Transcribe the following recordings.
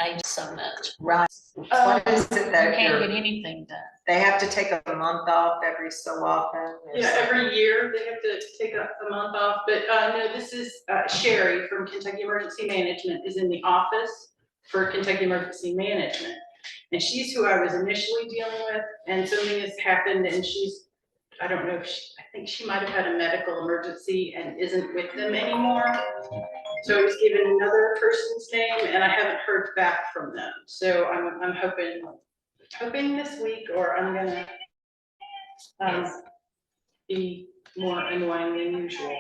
age so much. Right. What is it You that can't get anything done. they have to take a month off every so often? Yeah, every year they have to take a month off, but no, this is Sherry from Kentucky Emergency Management is in the office for Kentucky Emergency Management. And she's who I was initially dealing with, and something has happened and she's, I don't know if I think she might have had a medical emergency and isn't with them anymore. So I was given another person's name and I haven't heard back from them. So I'm hoping this week, or I'm gonna be more annoying than usual.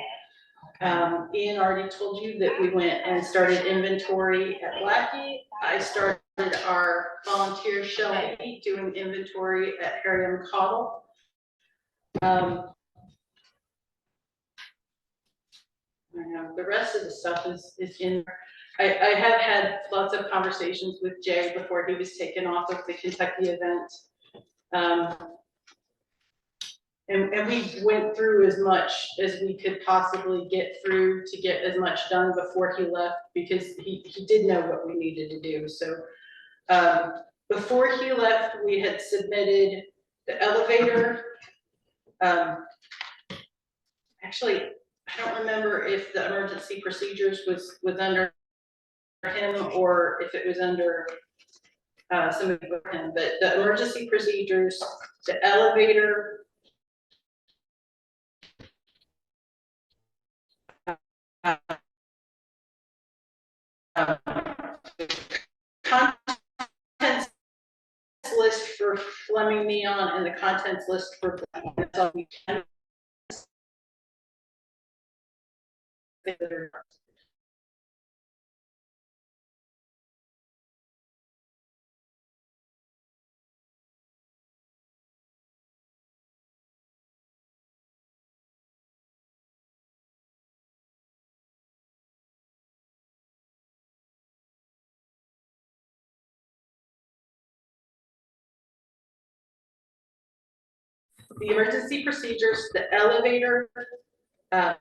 Ian already told you that we went and started inventory at Blackie. I started our volunteer Shelley doing inventory at Harry M. Cottle. The rest of the stuff is in. I have had lots of conversations with Jay before he was taken off of the Kentucky event. And we went through as much as we could possibly get through to get as much done before he left, because he did know what we needed to do. So before he left, we had submitted the elevator. Actually, I don't remember if the emergency procedures was under him or if it was under somebody with him, but the emergency procedures, the elevator, contents list for Fleming Neon and the contents list for the emergency procedures, the elevator, the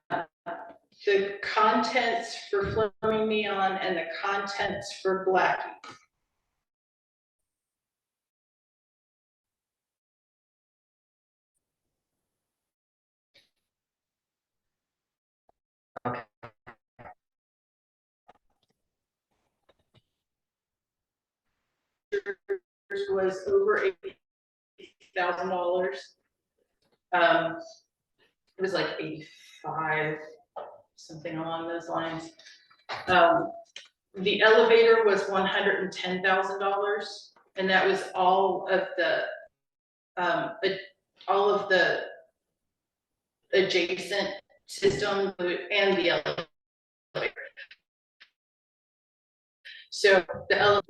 contents for Fleming Neon, and the contents for Blackie. Okay. Was over $80,000. It was like 85, something along those lines. The elevator was $110,000, and that was all of the adjacent systems and the elevator. So the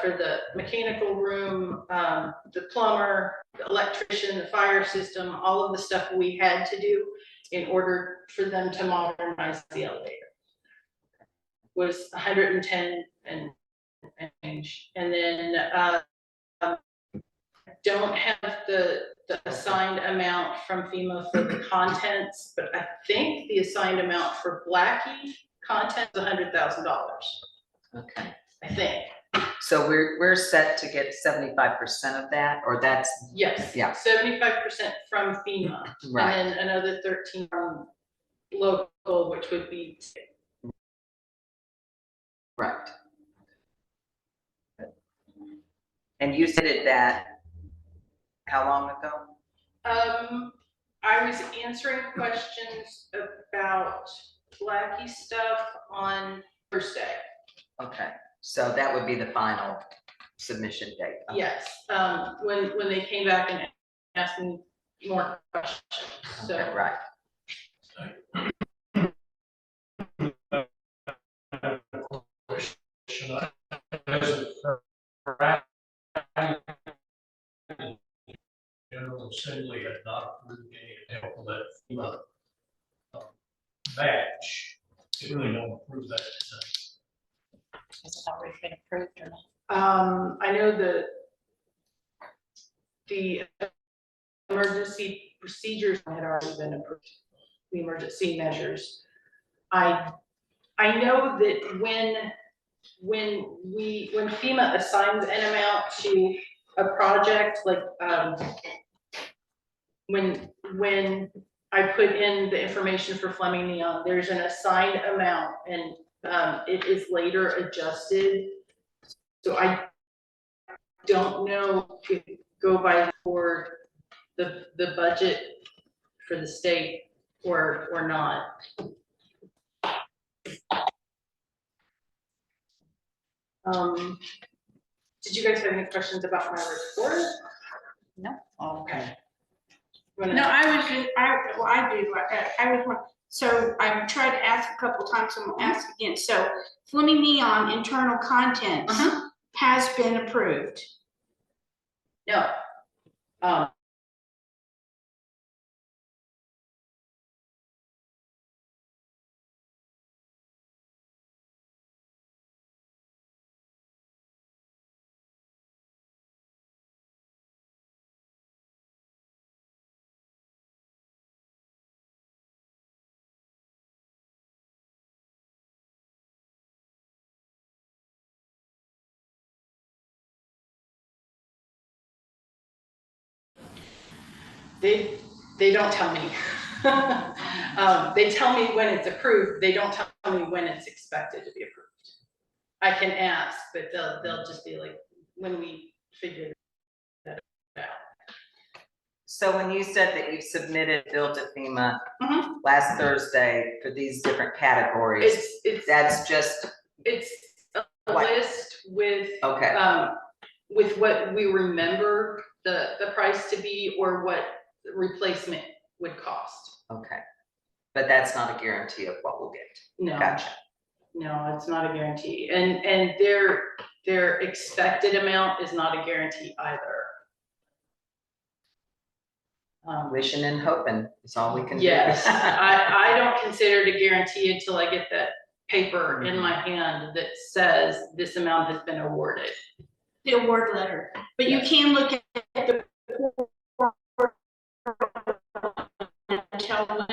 for the mechanical room, the plumber, the electrician, the fire system, all of the stuff we had to do in order for them to modernize the elevator was 110 and change. And then don't have the assigned amount from FEMA for the contents, but I think the assigned amount for Blackie content is $100,000. Okay. I think. So we're set to get 75% of that, or that's? Yes. Yeah. 75% from FEMA. Right. And then another 13 from local, which would be. Right. And you said that how long ago? I was answering questions about Blackie stuff on Thursday. Okay, so that would be the final submission date. Okay. Yes, when they came back and asked me more questions. So okay, right. General Assembly had not approved any help with that FEMA match if they don't approve that. Has it already been approved or not? I know the emergency procedures had already been approved, the emergency measures. I know that when when FEMA assigns an amount to a project, like, when I put in the information for Fleming Neon, there's an assigned amount, and it is later adjusted. So I don't know if go by for the budget for the state or not. Did you guys have any questions about my report? No. Okay. No, I do, so I've tried to ask a couple times, so I'm gonna ask again. So Fleming Neon internal contents has been approved. No. They don't tell me. They tell me when it's approved. They don't tell me when it's expected to be approved. I can ask, but they'll just be like, when we figure that out. So when you said that you submitted bill to FEMA last Thursday for these different categories, that's just, it's a what? list with, okay, with what we remember the price to be, or what the replacement would cost. okay. But that's not a guarantee of what we'll get. No. Gotcha. No, it's not a guarantee. And their expected amount is not a guarantee either. Wishing and hoping is all we can do. Yes, I don't consider it a guarantee until I get that paper in my hand that says this amount has been awarded. The award letter, but you can look at the tell when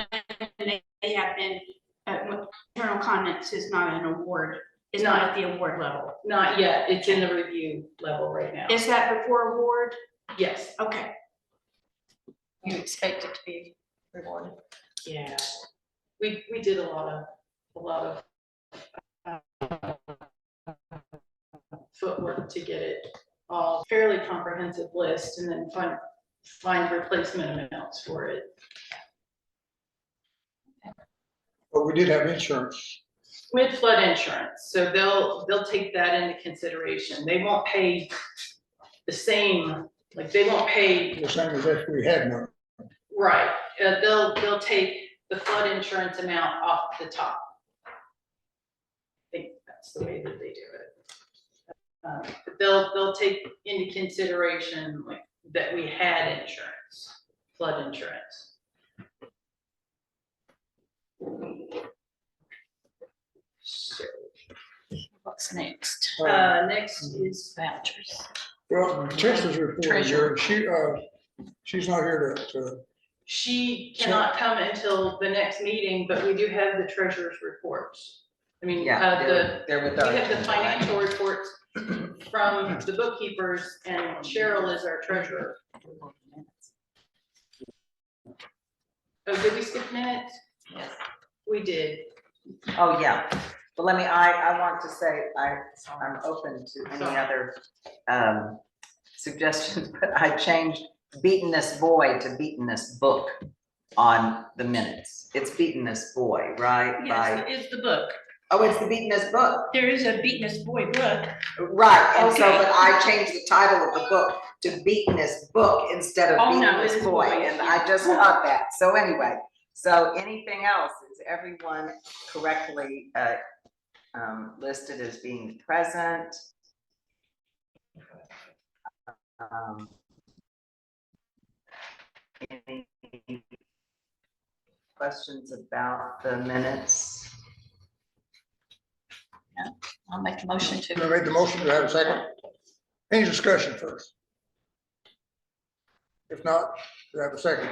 they have been, internal contents is not an award, it's not at the award level. Not yet, it's in the review level right now. Is that before award? Yes. Okay. You expect it to be rewarded? Yeah. We did a lot of footwork to get it all fairly comprehensive list, and then find replacement amounts for it. But we did have insurance. With flood insurance, so they'll take that into consideration. They won't pay the same, like they won't pay. The same as if we had none. Right, they'll take the flood insurance amount off the top. I think that's the way that they do it. But they'll take into consideration like that we had insurance, flood insurance. So, What's next? next is Vouchers. Well, Tesla's report here, she's not here to, she cannot come until the next meeting, but we do have the treasurer's reports. I mean, Yeah, they're with we our. have the financial reports from the bookkeepers, and Cheryl is our treasurer. Oh, did we skip minutes? Yes. We did. Oh, yeah. But let me, I want to say, I'm open to any other suggestions, but I changed beaten this boy to beaten this book on the minutes. It's beaten this boy, right? Yes, it is the book. Oh, it's the beaten this book. There is a Beatoness Boy book. Right, and so, Okay. but I changed the title of the book to beaten this book instead of Oh, beaten no, it this is boy, boy, and yeah. I just caught that. So anyway, so anything else, is everyone correctly listed as being present? Any questions about the minutes? I'll make a motion you to. made the motion to have a second. Any discussion first? If not, we have a second.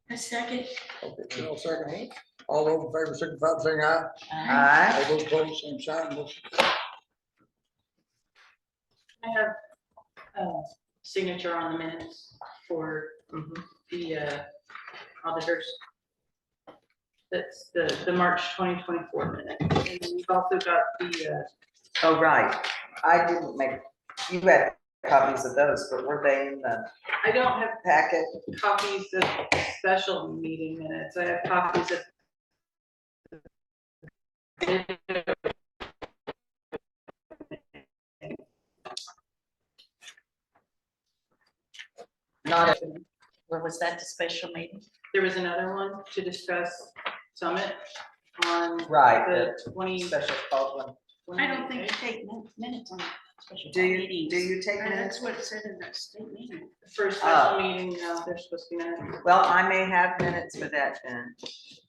A second. Okay, Cheryl, second. All those in favor, signify by saying aye. Aye. All those opposed, same sign. Motion. I have signature on the minutes for the auditors. That's the March 2024 minute. And then you've also got the, Oh, right. I didn't make, you had copies of those, but were they in the I don't have packet? copies of special meeting minutes. I have copies of. Not, Where was that, the special meeting? There was another one to discuss Summit on right, the the 20. special called one. I don't think you take minutes on special Do meetings. you take That's minutes? what it said in the state meeting. For special meeting, no, they're supposed to be minutes. Well, I may have minutes for that then.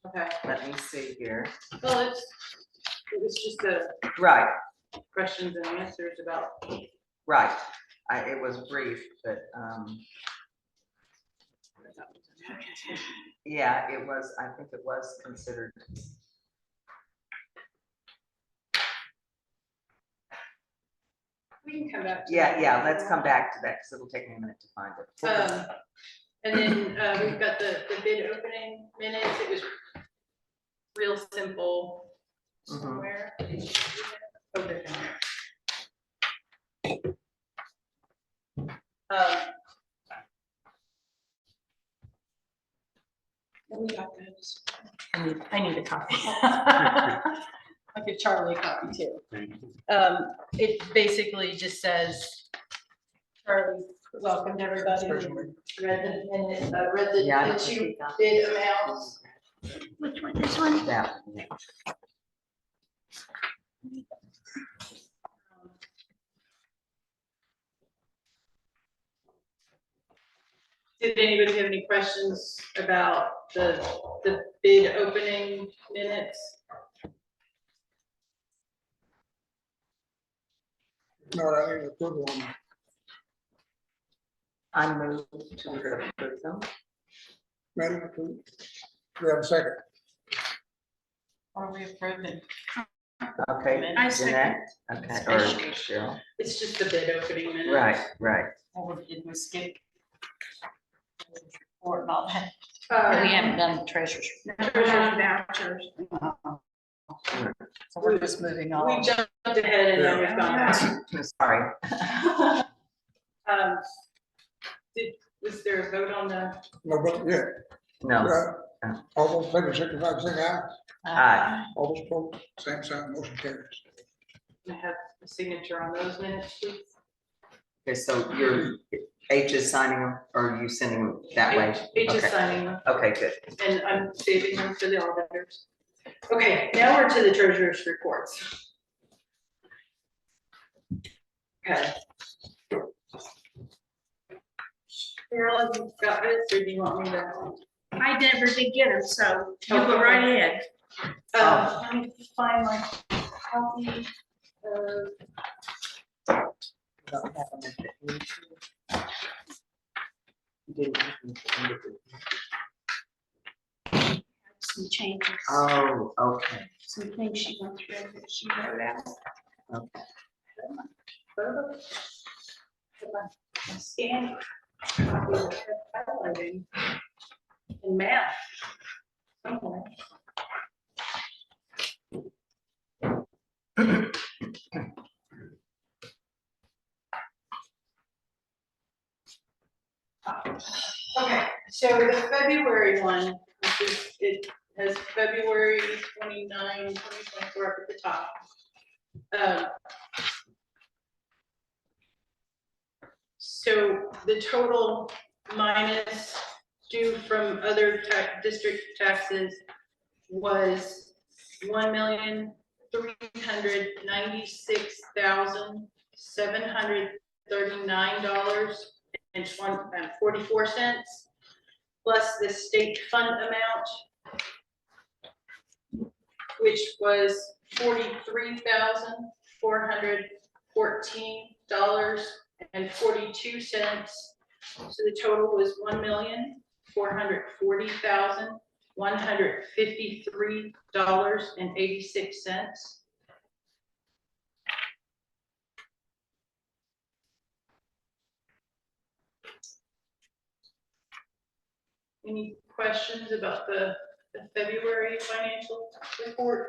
Okay, Let me see here. well, it was just the Right, questions and answers about. right. It was brief, but, yeah, it was, I think it was considered. We can come back to Yeah, that. let's come back to that because it'll take me a minute to find it. And then we've got the bid opening minutes. It was real simple somewhere. Oh, they're down there. We got those. I need a copy. I'll give Charlie a copy too. It basically just says, Charlie welcomed everybody, and read the Yeah, I the don't two think we got bid amounts. Which one, this one? That, yeah. Did anybody have any questions about the bid opening minutes? No, I need approval on that. I moved to approve them. Madam, approve. We have a second. Are we approving? Okay, I second. Jeanette, okay, or Cheryl. It's just the bid opening minutes. Right. Or did we skip? Report and all that. We haven't done the treasurer's. Treasurer's vouchers. So we're just moving We on. jumped ahead and then we've gone back. Sorry. Was there a vote on the? No, but yeah. No. All those in favor, signify by saying aye. Aye. All those opposed, same sign, motion carries. I have a signature on those minutes, please. Okay, so your H is signing them, or are you sending them that way? H is Okay. signing them, Okay, good. and I'm saving them for the auditors. Okay, now we're to the treasurer's reports. Okay. Carolyn, you got this, or do you want me to? I never did get them, so you go right ahead. Let me find my copy. Some changes, Oh, okay. some things she went through that she wrote out. Okay. My scan copy that had highlighting in math somewhere. Okay, so the February one, it has February 29, 2024 up at the top. So the total minus due from other district taxes was $1,396,739.44 plus the state fund amount, which was $43,414.42. So the total was $1,440,153.86. Any questions about the February financial report?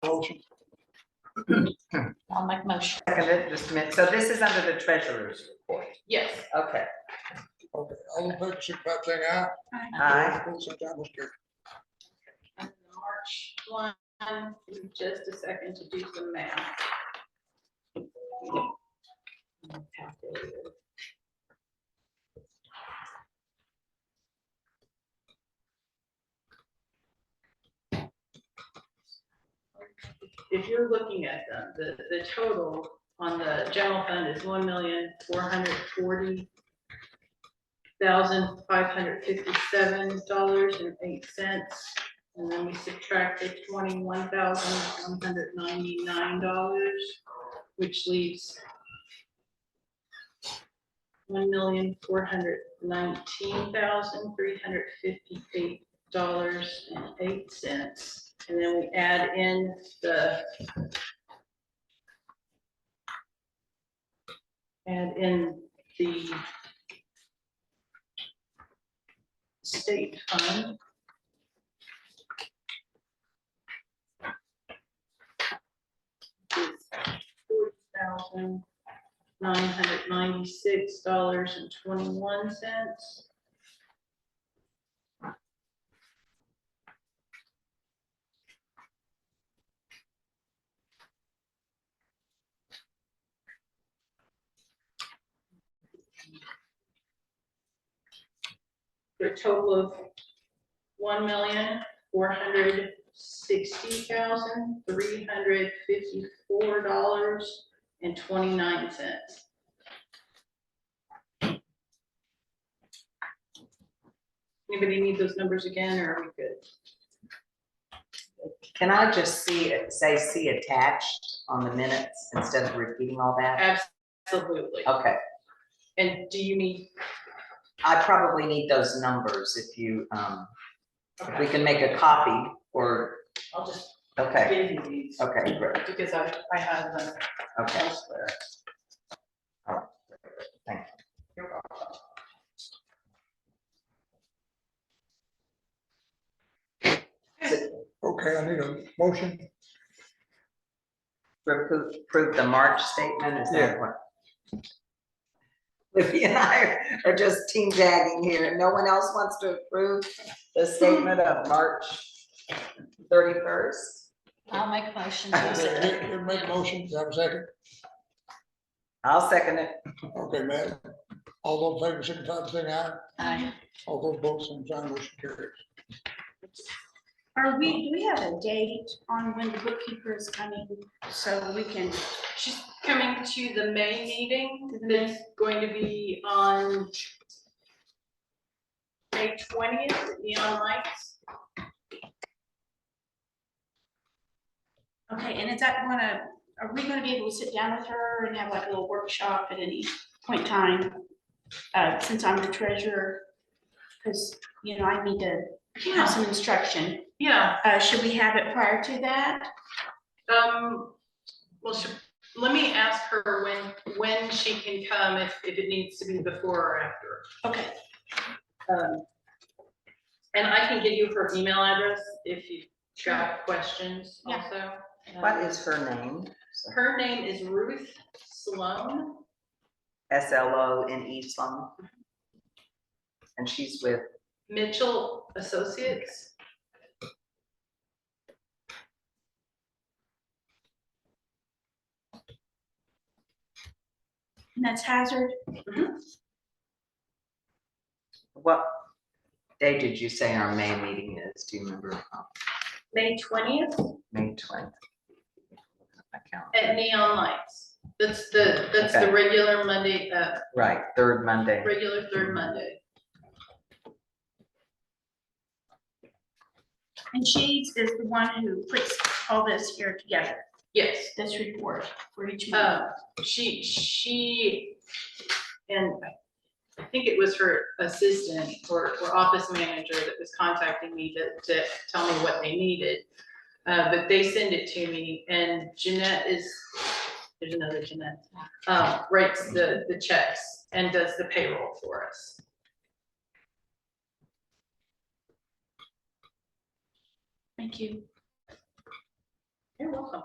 Motion. I'll make a motion. Seconded, just a minute. So this is under the treasurer's report. Yes. Okay. Okay, all in favor, signify by saying aye. Aye. Opposed, same sign, motion carried. And the March one, give me just a second to do some math. If you're looking at them, the total on the general fund is $1,440,557.08. And then we subtract the $21,199, which leaves $1,419,358.08. And then we add in the state fund. $40,996.21. For a total of $1,460,354.29. Anybody need those numbers again, or are we good? Can I just see attached on the minutes instead of repeating all that? Absolutely. Okay, And do you need? I probably need those numbers if you, if we can make a copy or, I'll just okay, give you these. okay, great, Because I have them okay. elsewhere. All right, thank you. You're welcome. Okay, I need a motion. Approve the March statement, is Yeah. that what? Libby and I are just team tagging here. No one else wants to approve the statement of March 31st? I'll make a motion. Okay, make a motion, do I have a second? I'll second it. Okay, Matt, all those in favor, signify by saying aye. Aye. All those opposed, same sign, motion carries. Do we have a date on when the bookkeeper is coming, so we can, She's coming to the May meeting, that's going to be on May 20th at Neon Lights. okay, and is that are we gonna be able to sit down with her and have like a little workshop at any point in time? Since I'm the treasurer, because, you know, I need to have some instruction. Yeah, Should we have it prior to that? well, let me ask her when she can come, if it needs to be before or after. Okay, And I can give you her email address if you got questions Yeah. also. What is her name? Her name is Ruth Sloan. SLONE Sloan. And she's with, Mitchell Associates. and that's Hazard. what day did you say our May meeting is? Do you remember? May 20th May 20th. at Neon Lights. That's the Okay. regular Monday, Right, third Monday. regular third Monday. And she is the one who puts all this here together. Yes. this report for each month? She, and I think it was her assistant or office manager that was contacting me to tell me what they needed. But they send it to me, and Jeanette there's another Jeanette, writes the checks and does the payroll for us. Thank you. You're welcome.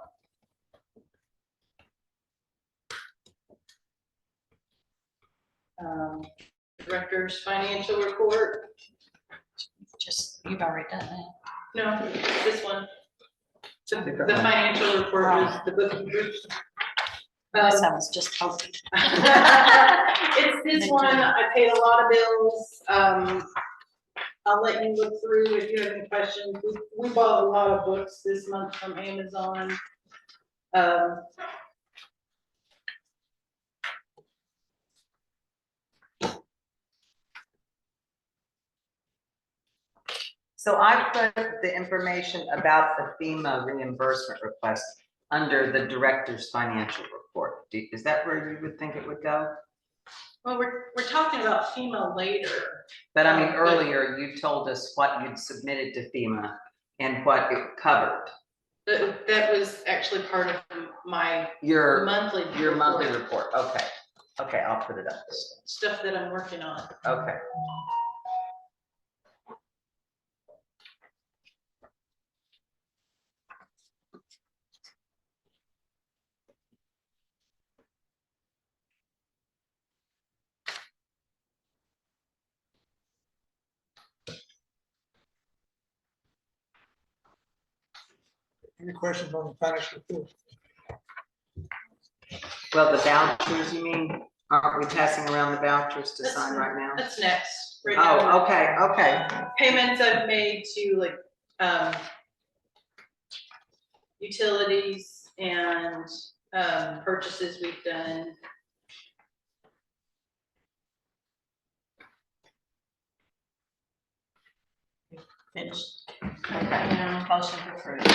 Director's financial report. Just, you've already done that. No, this one. The financial report was the bookkeeper's. This I was just hoping. It's this one, I paid a lot of bills, I'll let you look through if you have any questions. We bought a lot of books this month from Amazon. So I put the information about the FEMA reimbursement request under the director's financial report. Is that where you would think it would go? Well, we're talking about FEMA later. But I mean, earlier you told us what you'd submitted to FEMA and what it covered. That was actually part of my Your monthly report. Okay. Okay, I'll put it up. stuff that I'm working on. Okay. Any questions on the financial report? Well, the vouchers, you mean, aren't we passing around the vouchers to sign right now? That's next. Right now. Oh, okay, okay. Payments I've made to like, utilities and, purchases we've done. Finished. Yeah. Motion approved.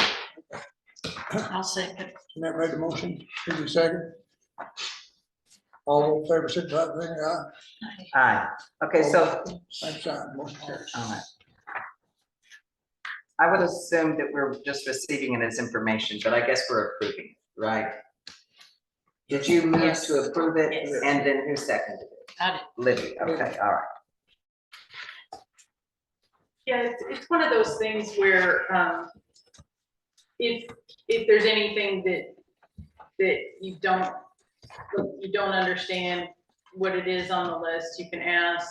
I'll second. Jeanette made the motion, give you a second. All in favor, signify by saying aye. Aye. Okay, so, Same sign, motion carries. all right. I would assume that we're just receiving it as information, but I guess we're approving, it, right? Did you move Yes. to approve it? Yes. And then who seconded it? I did. Libby, okay, all right. Yeah, it's one of those things where, if there's anything that you don't understand what it is on the list, you can ask,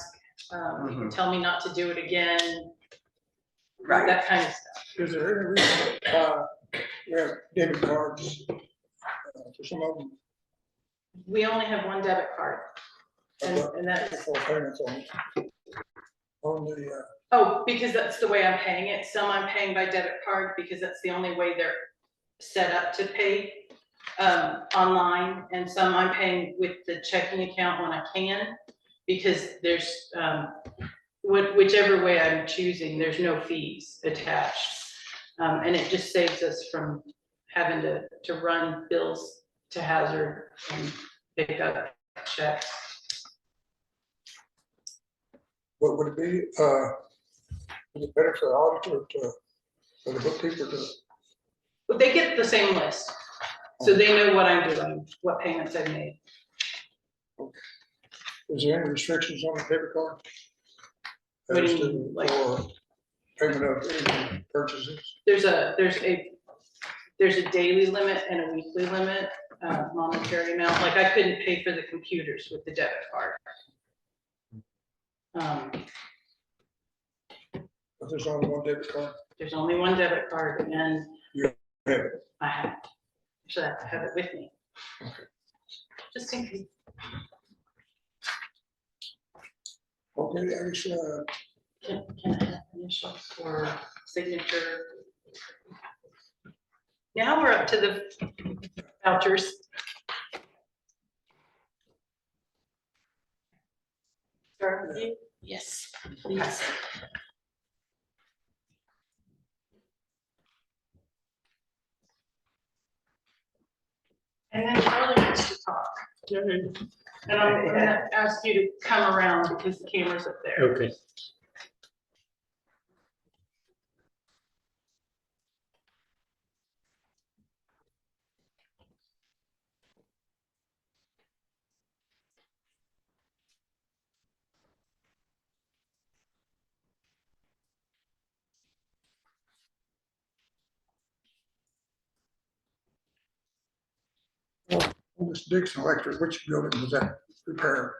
you can tell me not to do it again. Right. That kind of stuff. Is there any reason we have debit cards for some of them? We only have one debit card. And that's, For payments on the, oh, because that's the way I'm paying it. Some I'm paying by debit card because that's the only way they're set up to pay online. And some I'm paying with the checking account when I can, because there's, whichever way I'm choosing, there's no fees attached. And it just saves us from having to run bills to Hazard and pick up checks. what would it be? Is it better for the auditor for the bookkeeper to? But they get the same list, so they know what I'm doing, what payments I've made. Is there any restrictions on the debit card? What do you As to- mean, like- For payment of any purchases? There's a daily limit and a weekly limit, monetary amount. Like I couldn't pay for the computers with the debit card. But there's only one debit card? There's only one debit card, and You have it. I have, so I have to have it with me. Just in case. Okay, I guess, Can I have initials or signature? Now we're up to the vouchers. Start with you. Yes, please. And I'm gonna ask you to come around because the camera's up there. Okay. On this Dixon Electric, which building was that repair?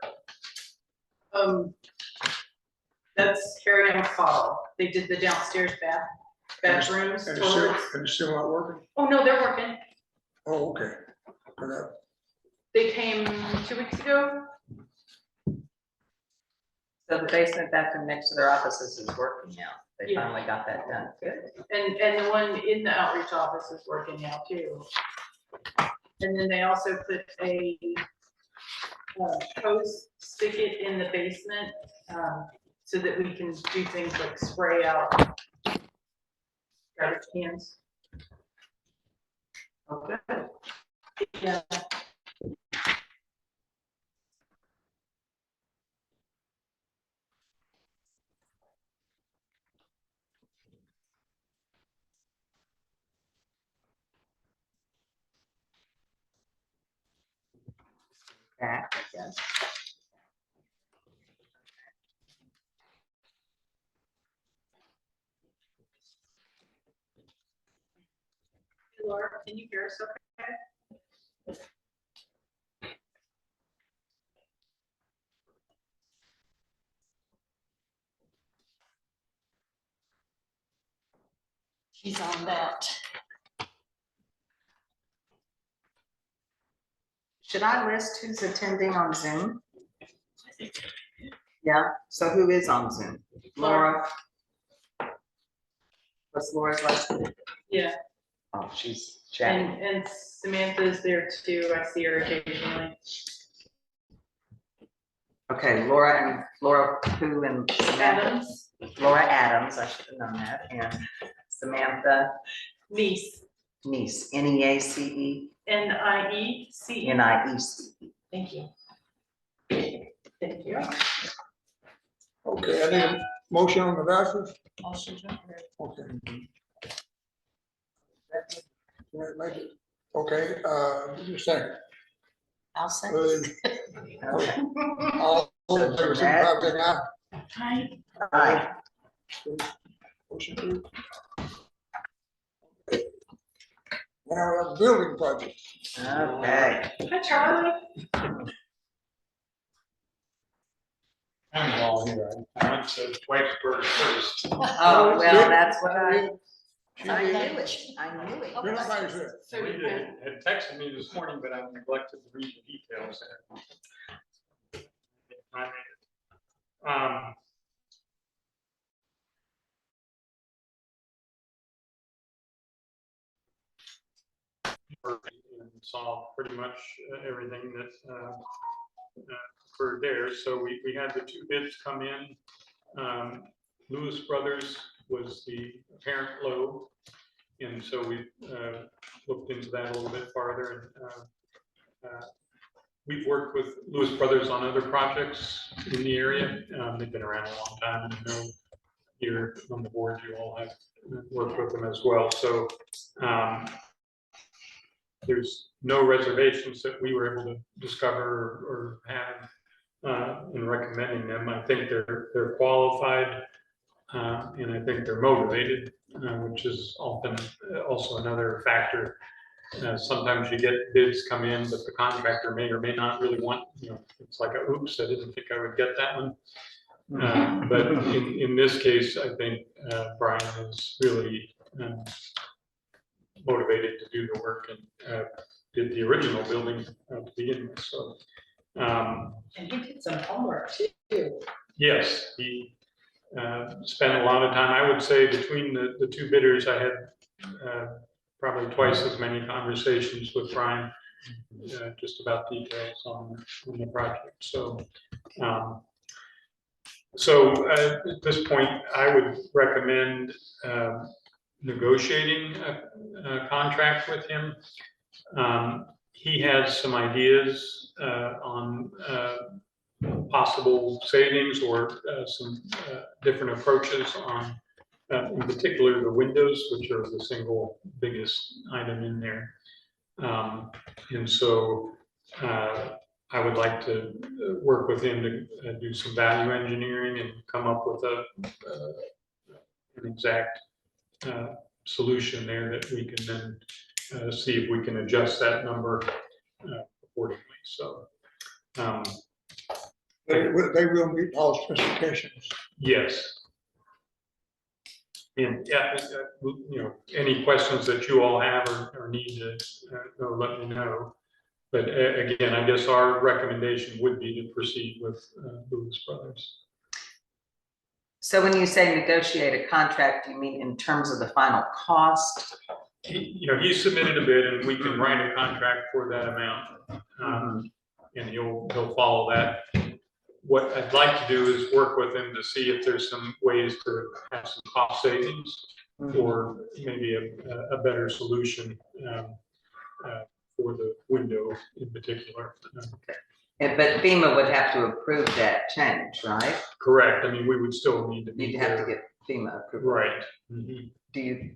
That's Harry and Paul. They did the downstairs bathrooms, And it's still, toilets. and it's still not working? Oh, no, they're working. Oh, okay. Forgot. They came 2 weeks ago. So the basement bathroom next to their offices is working now. They Yeah. finally got that done. Good. And the one in the outreach office is working now too. And then they also put a hose spigot in the basement, so that we can do things like spray out garbage cans. Oh, good. Yeah. Back, I guess. Laura, can you hear us okay? She's on that. Should I list who's attending on Zoom? Yeah, so who is on Zoom? Laura? What's Laura's last name? Yeah, Oh, she's chatting. and Samantha's there too. I see her occasionally. Okay, Laura who and Samantha? Adams, Laura Adams, I should have known that, and Samantha Niece, Niece, N-E-A-C-E, Niece. N-I-E-C-E. Thank you. Thank you. Okay, I need a motion on the vouchers. Motion to approve. Okay. Make it. Okay, just a second. I'll second. Okay. All in favor, signify by saying aye. Hi. Aye. Motion approved. Now we have a building project. Okay. Hi, Charlie. I'm all here. I went to Whitesburg first. Oh, well, that's what I knew She it. did. I knew it. You're not by yourself. Rita had texted me this morning, but I neglected to read the details. I made it. And saw pretty much everything that occurred there. So we had the two bids come in. Lewis Brothers was the apparent low. And so we looked into that a little bit farther. And we've worked with Lewis Brothers on other projects in the area. They've been around a long time, and I know here on the board you all have worked with them as well. So there's no reservations that we were able to discover or have in recommending them. I think they're qualified, and I think they're motivated, which is often also another factor. Sometimes you get bids come in, but the contractor may or may not really want, it's like, oops, I didn't think I would get that one. But in this case, I think Brian is really motivated to do the work and did the original building to begin with. So, And he did some homework too. yes, he spent a lot of time. I would say between the two bidders, I had probably twice as many conversations with Brian, just about details on the project. So, at this point, I would recommend negotiating a contract with him. He has some ideas on possible savings or some different approaches on, in particular, the windows, which are the single biggest item in there. And so I would like to work with him to do some value engineering and come up with an exact solution there that we can then see if we can adjust that number accordingly. So They will meet all specifications. yes. And yeah, you know, any questions that you all have or need to know, let me know. But again, I guess our recommendation would be to proceed with Lewis Brothers. So when you say negotiate a contract, you mean in terms of the final cost? You know, he submitted a bid and we can write a contract for that amount. And he'll follow that. What I'd like to do is work with him to see if there's some ways to have some cost savings or maybe a better solution for the window in particular. But FEMA would have to approve that change, right? Correct. I mean, we would still need to be You'd have to there. get FEMA approval. Right. Mhm. Do you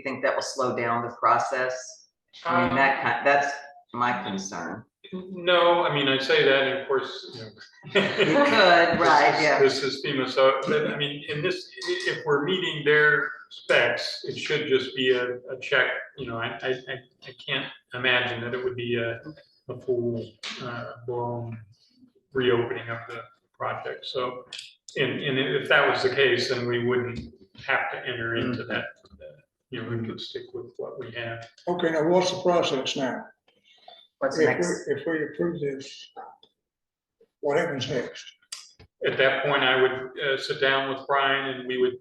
think that will slow down the process? I mean, that's my concern. No, I mean, I say that, and of course, you know. You could, right, yeah. This is FEMA, so, but, I mean, in this, if we're meeting their specs, it should just be a check, you know, I can't imagine that it would be a full blown reopening of the project, so, and if that was the case, then we wouldn't have to enter into that, you know, we could stick with what we have. Okay, now what's the process now? What's If next? we approve this, what happens next? At that point, I would sit down with Brian and we would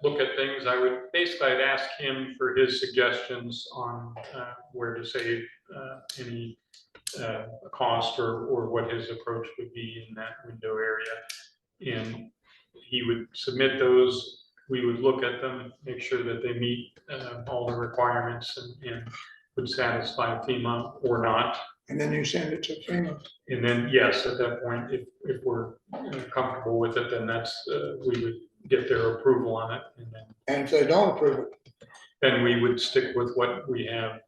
look at things. I would basically, I'd ask him for his suggestions on where to save any cost or what his approach would be in that window area. And he would submit those. We would look at them, make sure that they meet all the requirements and would satisfy FEMA or not. And then you send it to FEMA. And then, yes, at that point, if we're comfortable with it, then that's, we would get their approval on it. And And if they don't approve it, then we would stick with what we have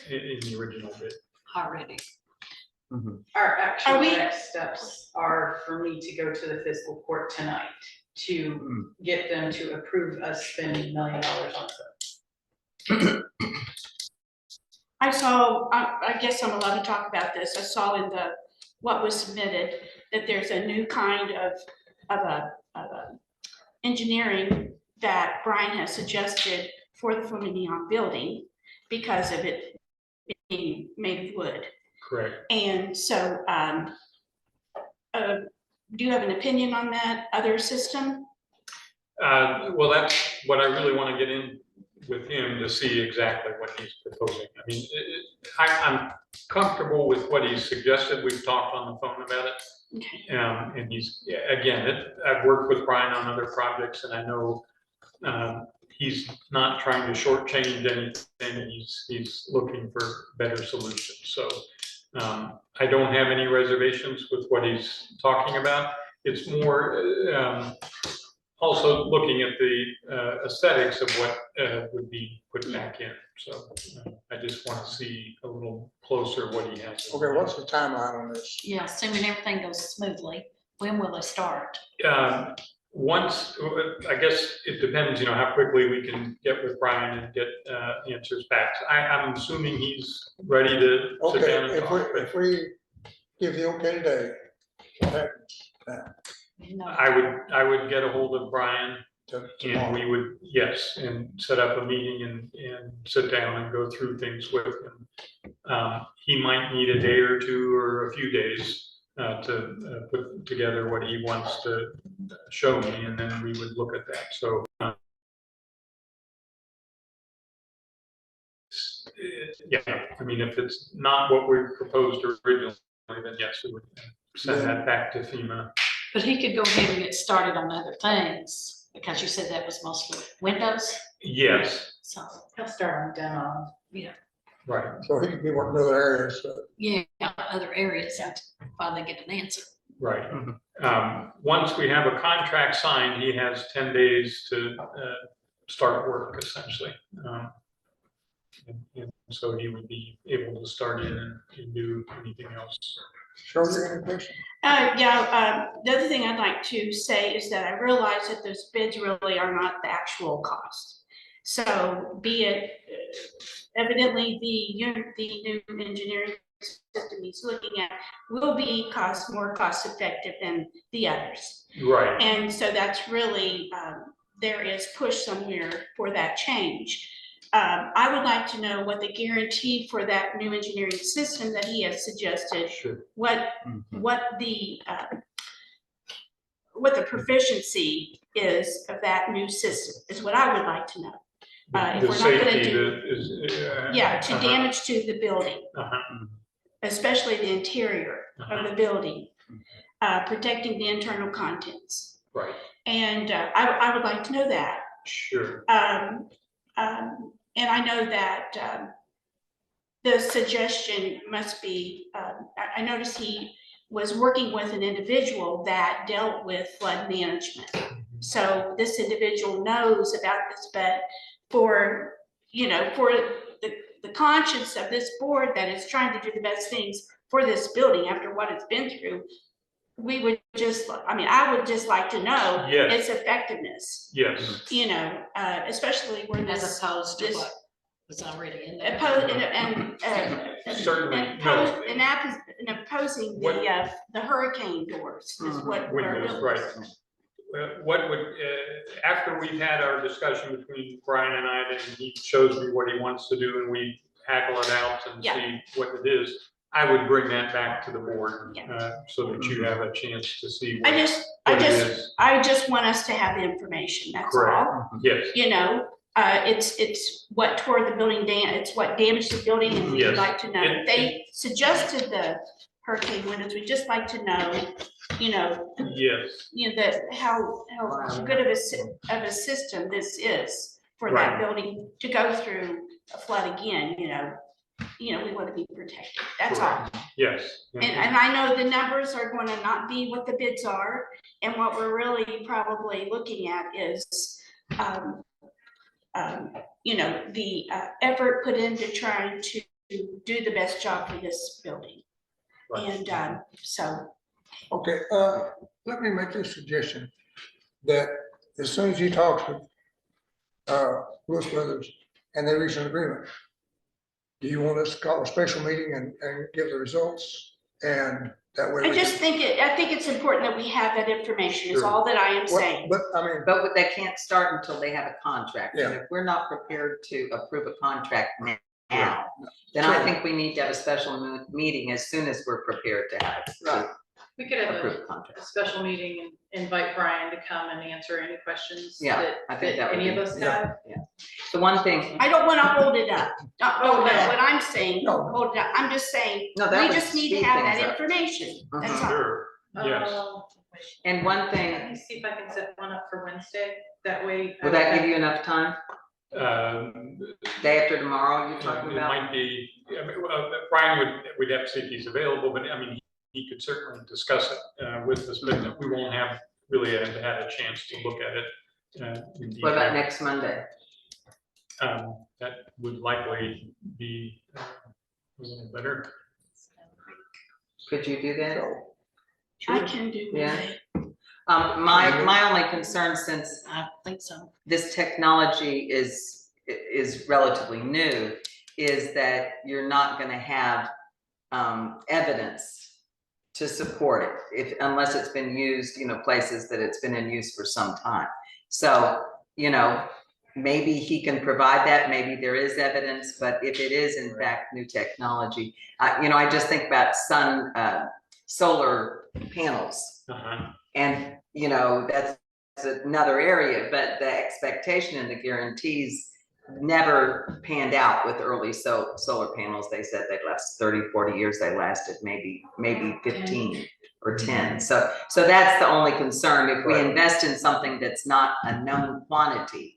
in the original bid. Already. Our actual Are we- next steps are for me to go to the fiscal court tonight to get them to approve us spending $1 million on it. I guess I'm allowed to talk about this. I saw in what was submitted, that there's a new kind of a engineering that Brian has suggested for the Flumineon building because of it being made of wood. Correct. And so, do you have an opinion on that other system? Well, that's what I really want to get in with him to see exactly what he's proposing. I mean, I'm comfortable with what he's suggested. We've talked on the phone about it. Okay. And he's, again, I've worked with Brian on other projects and I know he's not trying to shortchange anything. He's looking for better solutions. So I don't have any reservations with what he's talking about. It's more also looking at the aesthetics of what would be put back in. So I just want to see a little closer what he has. okay, what's the timeline on this? Yeah, assuming everything goes smoothly, when will they start? Once, I guess it depends, you know, how quickly we can get with Brian and get answers back. I'm assuming he's ready to sit Okay, down and talk. if we give the okay today, what happens now? No. I would get a hold of Brian and Tomorrow? we would, yes, and set up a meeting and sit down and go through things with him. He might need a day or two or a few days to put together what he wants to show me, and then we would look at that. So yeah, I mean, if it's not what we proposed originally, then yes, we would send that back to FEMA. But he could go ahead and get started on other things, because you said that was mostly windows, Yes, so, He'll start on demo. yeah. Right, So he could be working other areas, Yeah, other areas while they get an answer. right. Mhm. Once we have a contract signed, he has 10 days to start work essentially. And so he would be able to start in and do anything else. Shirley, any questions? The other thing I'd like to say is that I realize that those bids really are not the actual cost. So be it evidently the new engineering system he's looking at will be more cost effective than the others. Right, And so that's really, there is push somewhere for that change. I would like to know what the guarantee for that new engineering system that he has suggested, sure. what the proficiency is of that new system is what I would like to know. If The we're not gonna safety do- that is. To damage to the building, Uh-huh. especially the interior of the building, protecting the internal contents. Right, And I would like to know that. sure. And I know that the suggestion must be, I noticed he was working with an individual that dealt with flood management. So this individual knows about this, but for the conscience of this board that is trying to do the best things for this building after what it's been through, I would just like to know Yes. its effectiveness, Yes, especially when As this, opposed to this- what was already in there. Certainly, and opposing What- the hurricane doors is what our windows, bill right. is. What would, after we've had our discussion between Brian and I, and he shows me what he wants to do and we hackle it out and Yeah. see what it is, I would bring that back to the board, Yeah. so that you have a chance to see I what just it is. I just want us to have the information, that's Correct. all. Yes, It's what tore the building down, it's what damaged the building, and we'd Yes. like to know. And- They suggested the hurricane windows, we'd just like to know, yes, that how good of a system this is for that Right. building to go through a flood again, we want to be protected, that's all. yes. And I know the numbers are going to not be what the bids are, and what we're really probably looking at is, the effort put into trying to do the best job for this building. Right. And so, Okay, let me make this suggestion, that as soon as he talks with, Lewis Brothers and they reach an agreement, do you want us to call a special meeting and give the results? And that way. I we just can- think it's important that we have that information, is Sure. all that I am What- saying. But, I mean, But they can't start until they have a contract. And Yeah. if we're not prepared to approve a contract now, then I Sure. think we need to have a special meeting as soon as we're prepared to have Right. We could have approve a a contract. special meeting and invite Brian to come and answer any questions Yeah, that I think that would any of be- us yeah. have. The one thing, I don't want to hold it up. Oh, no. What I'm saying, No. hold it up. I'm just saying, No, that we would just need to speed have that things up. information. That's Mhm. all. Sure, yes. and one Let thing, me see if I can set one up for Wednesday, that way. will that give you enough time? Day after tomorrow, you're talking It about? might be, Brian we'd have to see if he's available, but I mean, he could certainly discuss it with us, but we won't have really had a chance to look at it. In What about detail. next Monday? That would likely be a little better. Could you do that? I can do Yeah. Monday. My only concern, since I think so. this technology is relatively new, is that you're not gonna have evidence to support it, unless it's been used, places that it's been in use for some time. So, maybe he can provide that, maybe there is evidence, but if it is in fact new technology, I just think about solar panels. Uh-huh. And, that's another area, but the expectation and the guarantees never panned out with early solar panels. They said they'd last 30, 40 years. They lasted maybe 15 or 10. So that's the only concern. If we invest in something that's not a known quantity,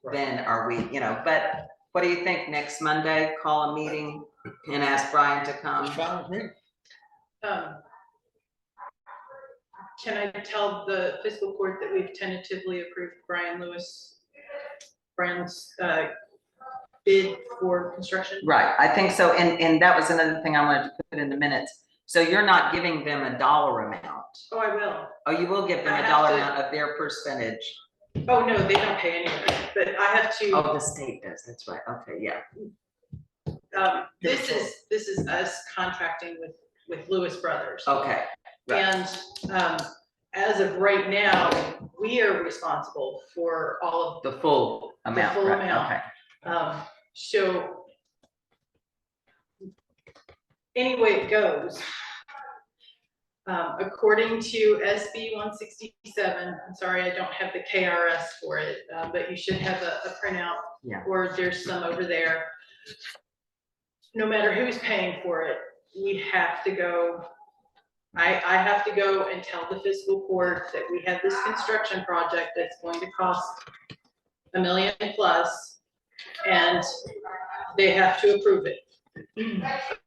Right. then are we, but What do you think? Next Monday, call a meeting and ask Brian to It's come? fine with me. Can I tell the fiscal court that we've tentatively approved Brian's bid for construction? Right, I think so. And that was another thing I wanted to put in the minutes. So you're not giving them a dollar amount. Oh, I will. Oh, you will give them I a have dollar to- amount of their percentage. Oh, no, they don't pay any of it, but I have Oh, to, the state does. That's right. Okay, yeah. this is us contracting with Lewis Brothers. Okay, right. And, as of right now, we are responsible for all of The full amount, full right? amount. Okay. So any way it goes, according to SB 167, I'm sorry, I don't have the KRS for it, but you should have a printout. Yeah. Or there's some over there. No matter who's paying for it, we have to go, I have to go and tell the fiscal court that we have this construction project that's going to cost $1 million plus, and they have to approve it.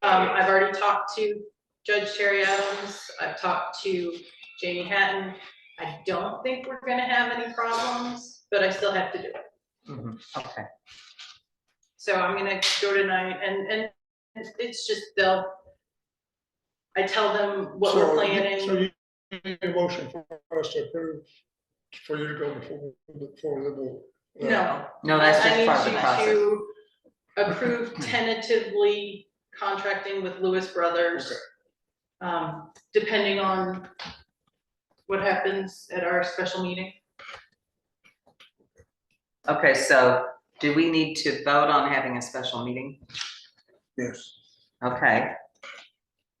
I've already talked to Judge Terry Adams, I've talked to Jamie Hatton. I don't think we're gonna have any problems, but I still have to do it. Mhm. Okay. So I'm gonna go tonight, and it's just I tell them what we're So planning. you need a motion for us to approve, for you to go before the board. No, that's I just need part of the you process. to approve tentatively contracting with Lewis Brothers. Depending on what happens at our special meeting. Okay, so do we need to vote on having a special meeting? Yes. Okay.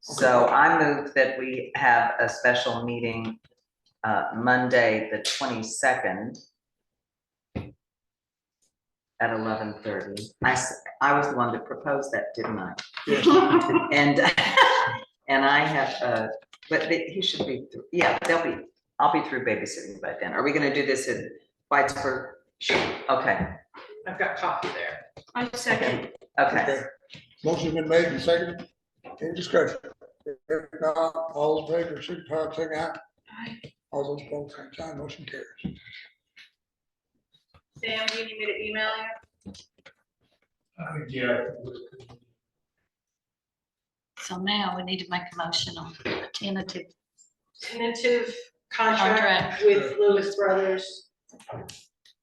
So I move that we have a special meeting Monday, the 22nd at 11:30. I was the one that proposed that, didn't I? Yes. And I have, but he should be, yeah, I'll be through babysitting by then. Are we gonna do this in Whitesburg? Sure. Okay, I've got coffee there. I second. okay. Motion's been made and seconded. Any discussion? If not, all in favor, signify by saying aye. Aye. All those opposed, same sign, motion carries. Sam, do you need me to email you? Yeah. So now we need to make a motion on a tentative. Tentative contract Contract. with Lewis Brothers.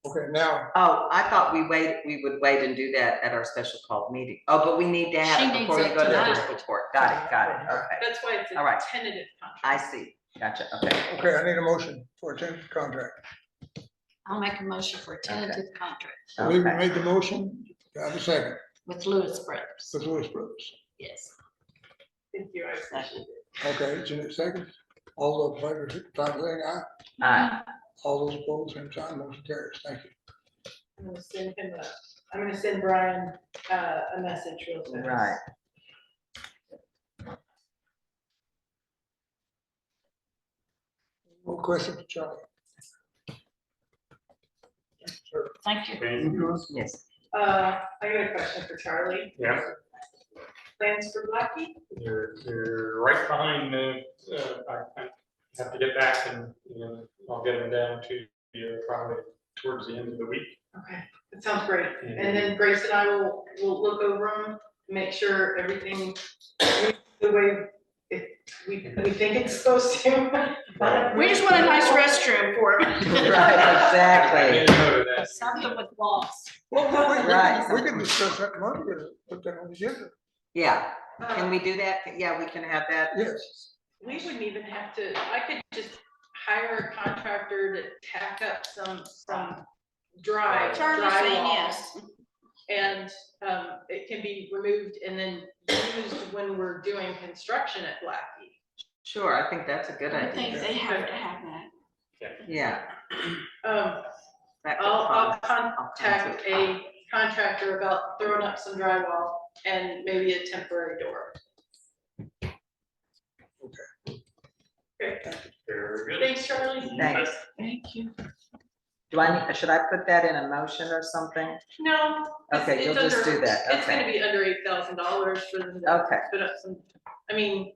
Okay, now, Oh, I thought we would wait and do that at our special called meeting. Oh, but we need to have She it needs before you it go to the tonight. fiscal court. Got it, okay. That's why it's All a right. tentative contract. I see, gotcha, okay. okay, I need a motion for a tentative contract. I'll make a motion for a tentative contract We Okay. made the motion, do I have a second, with Lewis Brothers. with Lewis Brothers. Yes. Thank you, I appreciate it. Okay, Jeanette second. All those in favor, signify by saying aye. Aye. All those opposed, same sign, motion carries. Thank you. I'm gonna send Brian a message real soon. Right. More questions, Charlie? Sir. Thank you. Okay. Yes. I got a question for Charlie. Yeah. Plans for Blackie? They're right behind I have to get back and I'll get them down to you probably towards the end of the week. Okay, that sounds great. And then Grace and I will look over them, make sure everything moves the way we think it's supposed to. We just want a nice restroom for them. Right, I exactly. didn't know that. Something with walls. Well, Right. we can discuss that Monday, put that on the agenda. Yeah, can we do that? Yeah, we can have that. Yes. We wouldn't even have to, I could just hire a contractor to tack up some Charlie's saying drywall. yes. And it can be removed and then used when we're doing construction at Blackie. Sure, I think that's a good I think idea. they have to have that. Yeah. That could I'll cause all kinds contact of- a contractor about throwing up some drywall and maybe a temporary door. Okay, Very good. thanks, Charlie. Thanks. Thank you. Do Should I put that in a motion or something? No. it's- Okay, you'll it's just under- do that, It's gonna okay. be under $8,000 for them to Okay, put up some, I mean,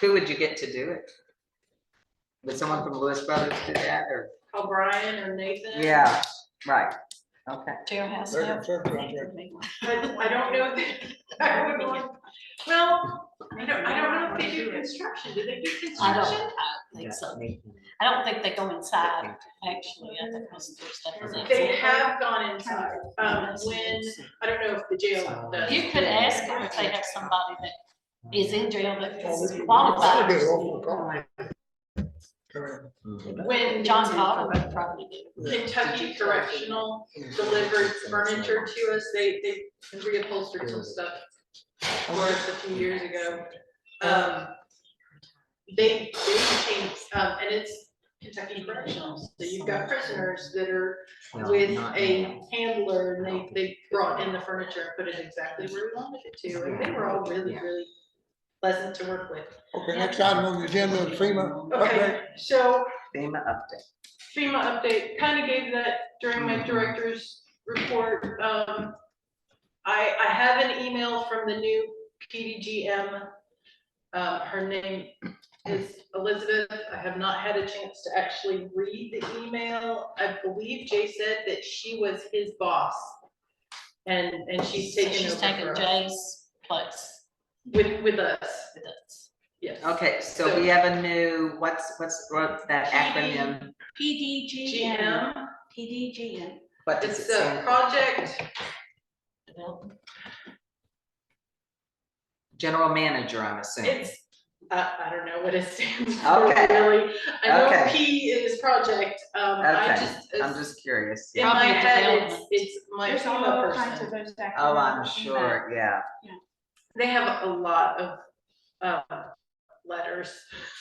who would you get to do it? Would someone from Lewis Brothers do that, or? call Brian or Nathan. Yeah, right, okay. Jailhouse They're now. concerned. I don't know if I would want, well, I don't know if they do construction, do they do I don't, construction? I think so. I don't think they go inside, actually, I think most of their stuff is outside. They have gone inside, when, I don't know if the jail does. You could ask them if they have somebody that is in jail that is That would be qualified. an awful call. Come in. When John Cotter would probably do. Kentucky Correctional delivered furniture to us, they reupholstered some stuff for us a few years ago. They changed, and it's Kentucky Correctional, so you've got prisoners that are with a handler, and they brought in the furniture and put it exactly where we wanted it to, and they were all really, really pleasant to work with. Okay, next item on the agenda is FEMA Okay, update. so FEMA update. FEMA update, kind of gave that during my director's report. I have an email from the new PDGM. Her name is Elizabeth. I have not had a chance to actually read the email. I believe Jay said that she was his boss. And she's So taken she's over taking for us. Jay's place With us, with us. yes. Okay, so we have a new, what's that acronym? PDGM, GM, PDGM. What does it it's a stand for? project, Development. General manager, I'm assuming. it's, I don't know what it stands for, Okay. really. I know Okay. P is project, I Okay, just, I'm just curious. in my Probably head, development. it's my There's FEMA all kinds of person. those acronyms. Oh, I'm in sure, yeah. They have a lot of, letters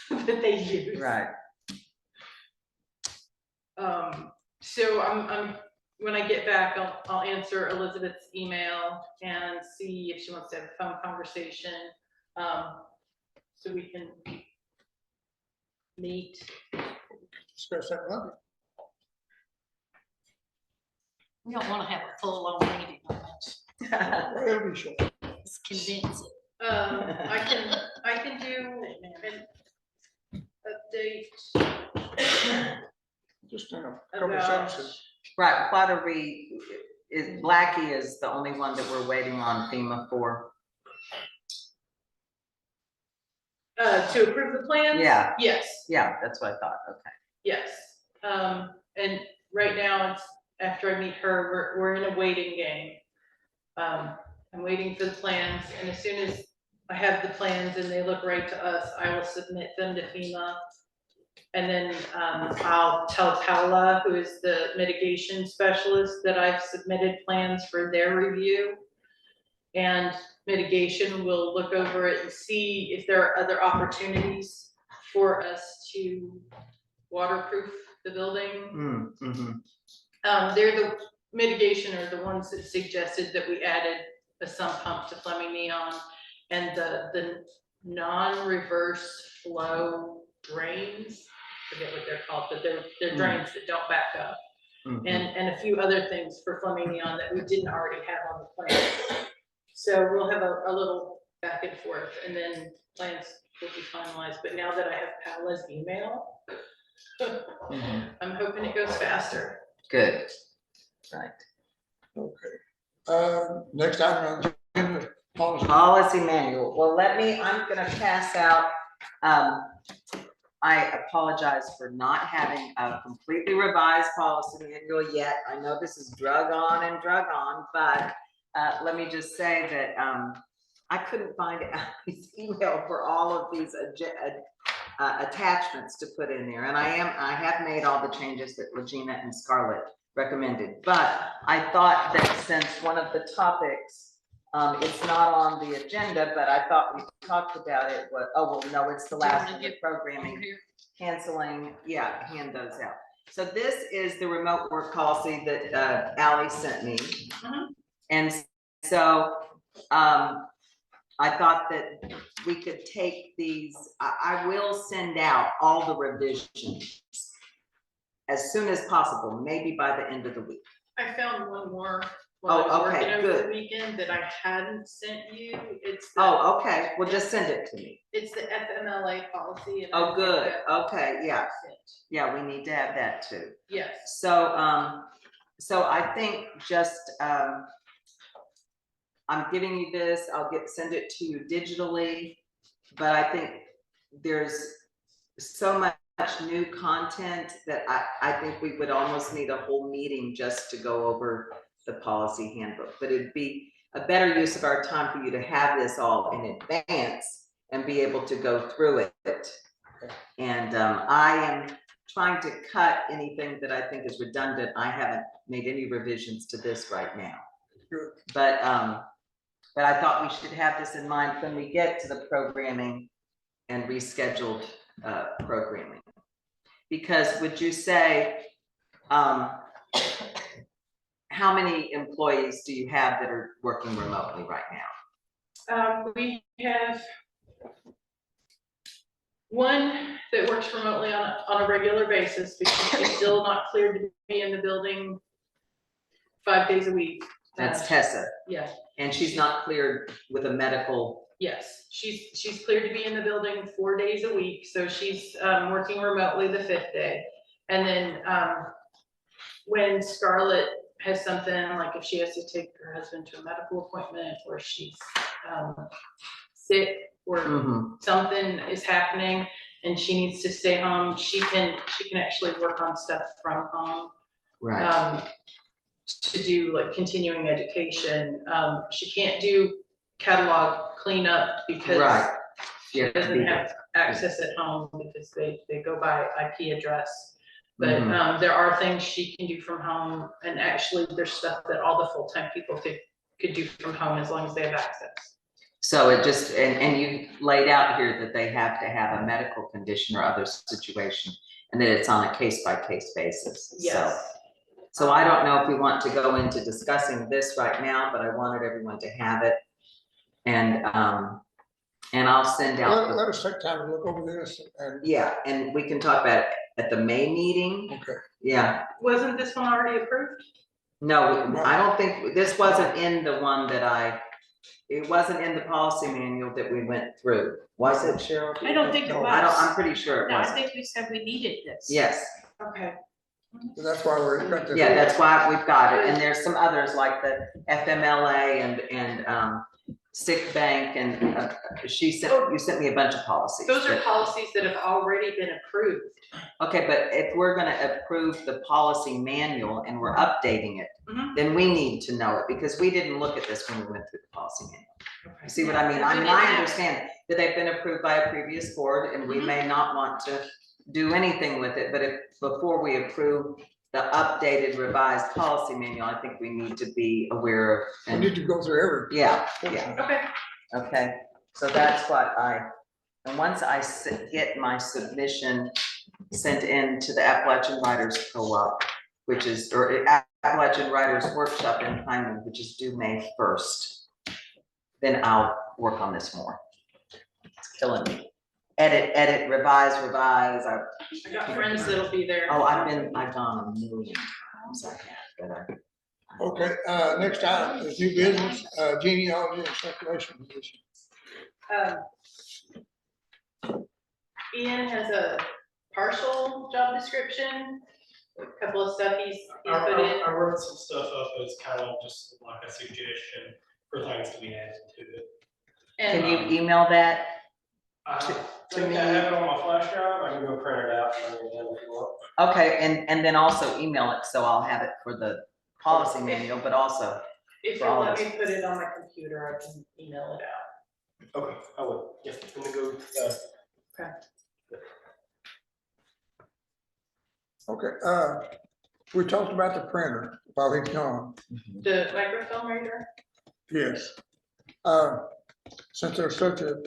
that they use. Right. So I'm, when I get back, I'll answer Elizabeth's email and see if she wants to have a phone conversation. So we can meet. Discuss that Monday. We don't wanna have a full long meeting on this. Well, it'll be short. Let's condense it. I can do an update Just in a couple of about. sentences. Right, what are we, Blackie is the only one that we're waiting on FEMA for. To approve the plans? Yeah. Yes, Yeah, that's what I thought, okay. yes. And right now, it's, after I meet her, we're in a waiting game. I'm waiting for the plans, and as soon as I have the plans and they look right to us, I will submit them to FEMA. And then, I'll tell Paula, who is the mitigation specialist, that I've submitted plans for their review. And mitigation will look over it and see if there are other opportunities for us to waterproof the building. They're the mitigation are the ones that suggested that we added a sump pump to Fleming Neon, and the non-reverse flow drains, forget what they're called, but they're drains that don't back up. And a few other things for Fleming Neon that we didn't already have on the plan. So we'll have a little back and forth, and then plans will be finalized. But now that I have Paula's email, I'm hoping it goes faster. Good, right. Okay. Next item on the agenda is policy. Policy manual, well, I'm gonna pass out, I apologize for not having a completely revised policy manual yet. I know this is drug on, but let me just say that I couldn't find Ali's email for all of these attachments to put in there, and I have made all the changes that Regina and Scarlett recommended, but I thought that since one of the topics, it's not on the agenda, but I thought we talked about it, no, it's the last one, the programming, canceling, yeah, hand those out. So this is the remote work policy that Ali sent me. And so I thought that we could take these, I will send out all the revisions as soon as possible, maybe by the end of the week. I found one more while I was Oh, working okay, over the good. weekend that I hadn't sent you. It's the, Oh, okay, well, just send it to me. it's the FMLA policy. And I Oh, think good, that okay, yeah, sent. yeah, we need to have that too. Yes. So, so I think just, I'm giving you this, send it to you digitally, but I think there's so much new content that I think we would almost need a whole meeting just to go over the policy handbook, but it'd be a better use of our time for you to have this all in advance and be able to go through it. And I am trying to cut anything that I think is redundant. I haven't made any revisions to this right now. Good. But I thought we should have this in mind when we get to the programming and rescheduled programming. Because would you say, how many employees do you have that are working remotely right now? We have one that works remotely on a regular basis because she's still not cleared to be in the building 5 days a week. That's Tessa, Yeah, and she's not cleared with a medical. yes, she's cleared to be in the building 4 days a week, so she's working remotely the 5th day. And then when Scarlett has something, like if she has to take her husband to a medical appointment, or she's sick, or something is happening and she needs to stay home, she can actually work on stuff from home. Right. To do like continuing education. She can't do catalog cleanup because Right. she doesn't have access at home because they go by IP address. But there are things she can do from home, and actually there's stuff that all the full-time people could do from home as long as they have access. So it just, and you laid out here that they have to have a medical condition or other situation, and that it's on a case-by-case basis. Yes. So I don't know if we want to go into discussing this right now, but I wanted everyone to have it. And I'll send out. Let us take time to look over this and. Yeah, and we can talk about it at the May meeting. Okay. Yeah. Wasn't this one already approved? No, I don't think, this wasn't in the one that it wasn't in the policy manual that we went through. Was it, Cheryl? I don't think it No, was. I'm pretty sure it No, I wasn't. think we said we needed this. Yes. Okay. So that's why we're. Yeah, that's why we've got it, and there's some others like the FMLA and sick bank, and you sent me a bunch of policies. Those are policies that have already been approved. Okay, but if we're gonna approve the policy manual and we're updating it, then we need to know it, because we didn't look at this when we went through the policy manual. You see what I mean? I understand that they've been approved by a previous board, and we may not want to do anything with it, but before we approve the updated revised policy manual, I think we need to be aware of. We need to go through everything. Yeah, Okay. okay, so that's what and once I get my submission sent in to the Appalachian Writers Co-op, or Appalachian Writers Workshop in Hyman, which is due May 1st, then I'll work on this more. It's killing me. Edit, revise. I got friends that'll be there. Oh, I've gone a million times. I have, but Okay, next item is new business, genealogy and circulation position. Ian has a partial job description, a couple of stuff he's put in. I wrote some stuff up, but it's kind of just like a suggestion for things to be added to it. can And you email that? I To think me. I have it on my flash drive, I can go print it out and bring it in if you want. Okay, and then also email it, so I'll have it for the policy manual, but also, if for you'll all let of me put it on my computer, I can email it out. Okay, I will, yeah, let me go, Okay, we talked about the printer while he's gone. The microfilm reader? Yes. Since there's such a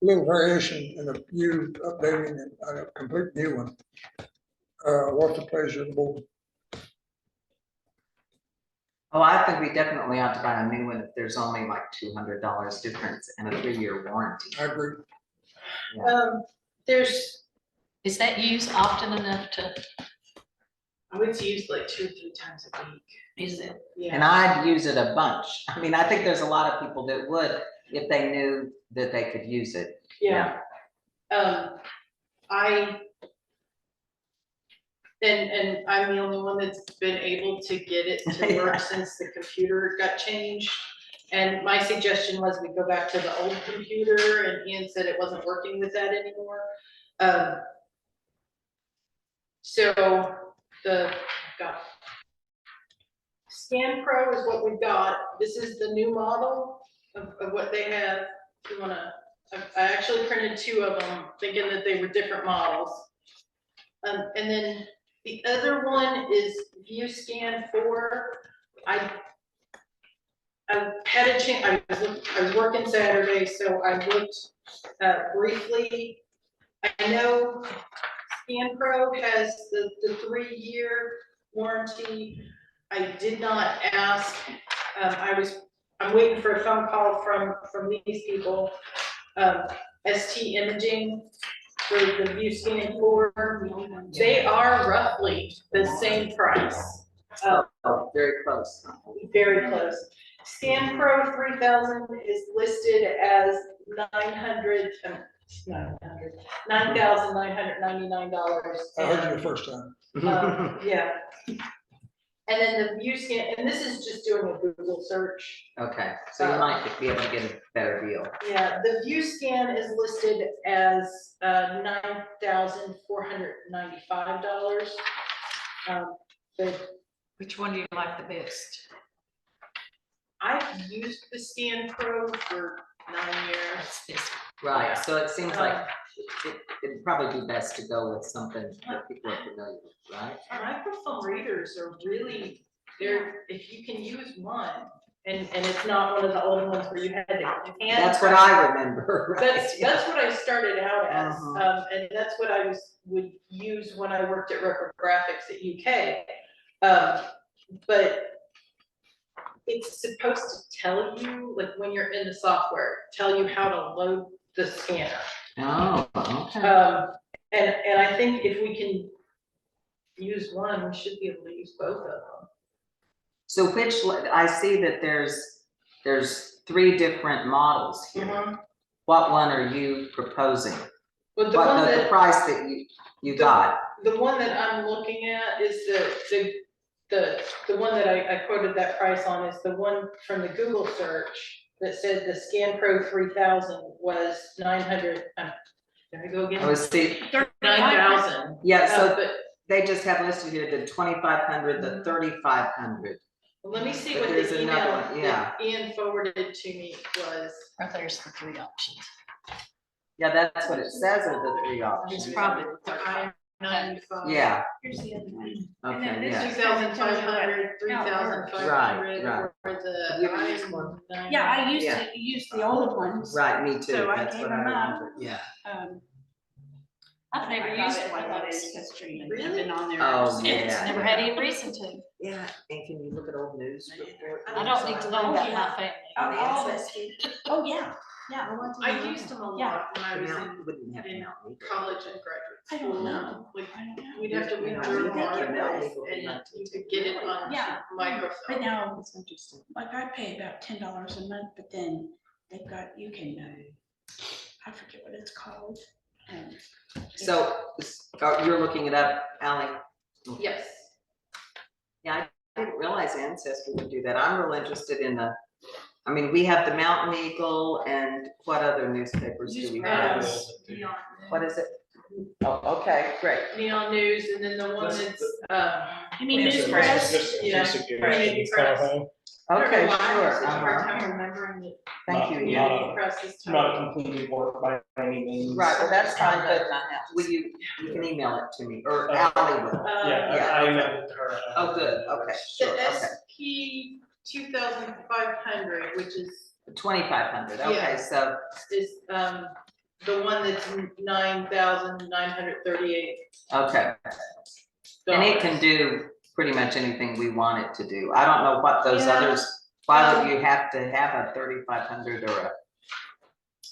little variation in the you updating and a complete new one, what's the pleasure of the board? oh, I think we definitely ought to buy a new one if there's only like $200 difference and a 3-year warranty. I agree. There's Is that used often enough to, I would use like 2 or 3 times a week. is it? Yeah. And I'd use it a bunch. I mean, I think there's a lot of people that would if they knew that they could use it. Yeah. And I'm the only one that's been able to get it to work since the computer got changed. And my suggestion was we go back to the old computer, and Ian said it wasn't working with that anymore. So Scan Pro is what we've got. This is the new model of what they have. If you wanna, I actually printed 2 of them, thinking that they were different models. And then the other one is View Scan 4. I had a chance, I was working Saturday, so I looked briefly. I know Scan Pro has the 3-year warranty. I did not ask, I'm waiting for a phone call from these people. ST Imaging for the View Scan 4, they are roughly the same price. Oh, very close. Very close. Scan Pro 3000 is listed as $9,999. I heard you the first time. Yeah. And then the View Scan, and this is just doing a Google search. Okay, so you might be able to get a better deal. Yeah, the View Scan is listed as $9,495. But Which one do you like the best? I've used the Scan Pro for 9 years. That's this. Right, so it seems like it'd probably be best to go with something that people are familiar with, right? Microfilm readers are really, if you can use one, and it's not one of the old ones where you had to hand. That's what I remember, right? That's what I started out as, Uh-huh. and that's what I would use when I worked at Record Graphics at UK. But it's supposed to tell you, like when you're in the software, tell you how to load the scanner. Oh, okay. And I think if we can use one, we should be able to use both of them. So I see that there's 3 different models here. What one are you proposing? But the What one the that, price that you got? the one that I'm looking at is the one that I quoted that price on is the one from the Google search that said the Scan Pro 3000 was 900. There I go again. I was see, 9,000. yeah, so But they just have listed here the 2,500, the 3,500. let me see But what there's the another email one, yeah. that Ian forwarded to me was. Or there's the 3 options. Yeah, that's what it says are the 3 It's options. probably the The 3. I-95. Yeah, Here's the other one. And then okay, this yeah. is 2,500, 3,500. Right. Or the Have you ever used one? I-9. Yeah, I used Yeah. to use the old ones. Right, me too. So I That's gave what I them up. remember. Yeah. I've never I got used it, one I of got it those. in history and Really? I've been on there. Oh, since. yeah. Never had any reason to. Yeah, and can you look at old news reports? I don't need to know about my family. All of us. Oh, yeah, yeah. I used them a Yeah. lot when I was Now, in you wouldn't have to in mount legal. college and graduate I school. don't know. Like, I don't know. we'd have to You read know, through we them have to mount articles, legal, and not you to- could get it on Yeah. But microfilm. now, That's interesting. like I pay about $10 a month, but then they've got, you can, I forget what it's called. So, you're looking it up, Ally? Yes. Yeah, I didn't realize Ancestry would do that. I'm real interested in I mean, we have the Mountain Eagle and what other newspapers do we have? What is it? Oh, okay, great. Neon News, and then the one that's, You mean So News this Press? is just a Yeah. suggestion Community kind of press. thing. I don't know Okay, why I have such a hard sure. time remembering it. Thank you. Not- Yeah. Community press is Not a tough. completed work by any means. Right, well, that's fine, but will you can email it to me, or Ally will. Yeah, Yeah, I okay. emailed it to her. Oh, good, okay, sure, The okay. SP 2500, which is 2,500, okay, Yeah. so, the one that's 9,938. okay. And it can do pretty much anything we want it to do. I don't know what those Yeah. others, why would you have to have a 3,500 or a?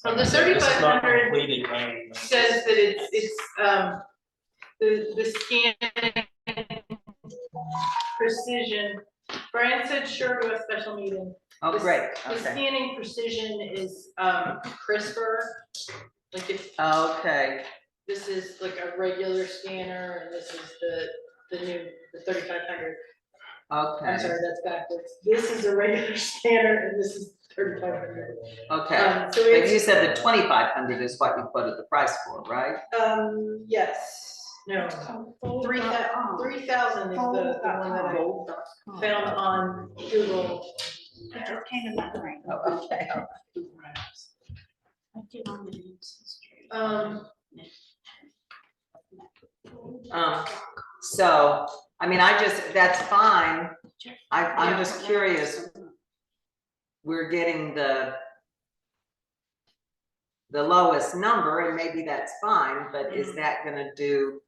Well, the This is not 3,500 completed by any means. says that it's the scanning precision, Brian said sure to a special meeting. Oh, The- great, The okay. scanning precision is, crisper, like it's, Okay, this is like a regular scanner, and this is the new, the 3500. I'm okay, sorry, that's backwards. This is a regular scanner, and this is 3500. okay. So But you it's, said the 2,500 is what you quoted the price for, right? yes, no, 3,000 is the one that I found on Google. It just came in my brain. Oh, okay. I did on the ancestry. So, I mean, that's fine. I'm just curious. We're getting the lowest number, and maybe that's fine, but is that gonna do?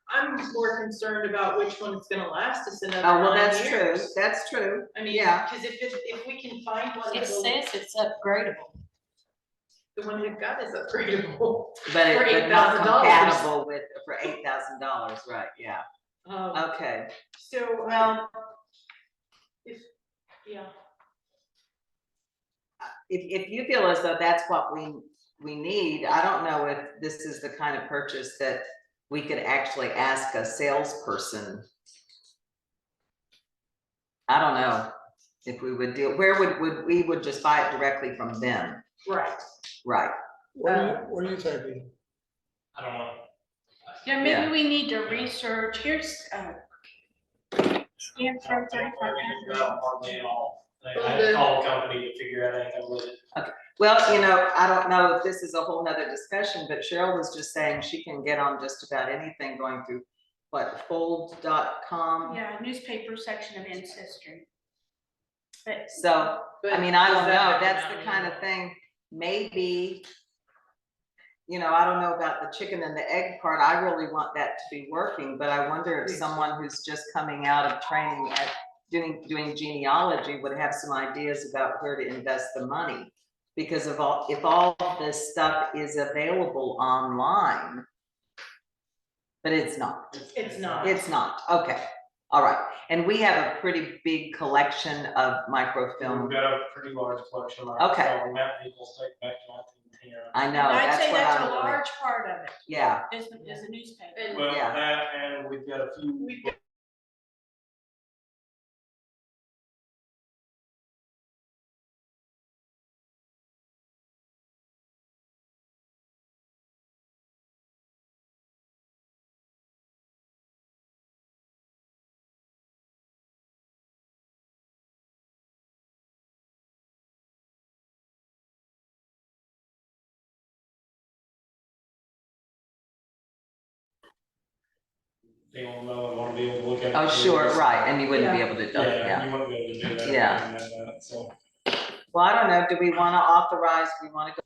I'm more concerned about which one is gonna last us another Oh, well, 9 that's true, years. that's true. I mean, Yeah. because if we can find one, It that'll- says it's upgradable. the one we've got is upgradable. But For but not $8,000. compatible with, for $8,000, right, yeah, Um, okay. So, Well, yeah, if you feel as though that's what we need, I don't know if this is the kind of purchase that we could actually ask a salesperson. I don't know if we would deal, where we would just buy it directly from them, right. right? What do you think, Ian? I don't know. Yeah, Yeah. maybe we need to research, here's, scan for 3500. Hardly at all. I had to call the company to figure out anything with it. Well, you know, I don't know if this is a whole nother discussion, but Cheryl was just saying she can get on just about anything going through, what, fold.com? Yeah, newspaper section of Ancestry. But So, But I mean, I does don't that know, happen that's now? the kind of thing, maybe, you know, I don't know about the chicken and the egg part, I really want that to be working, but I wonder if someone who's just coming out of training at doing genealogy would have some ideas about where to invest the money. Because if all this stuff is available online, but it's not. It's not. It's not, okay, all right. And we have a pretty big collection of microfilm. We've got a pretty large collection. Okay. Map people take back to 1910. I know, I'd that's say what that's I'm a really, large part of it, yeah, is the newspaper. And Well, Yeah. that, and we've got a few. People know and want to be able to look at it. oh, sure, right, and you wouldn't be able to, Yeah, you wouldn't be able to do that. Yeah. So. Well, I don't know, do we wanna authorize, we wanna go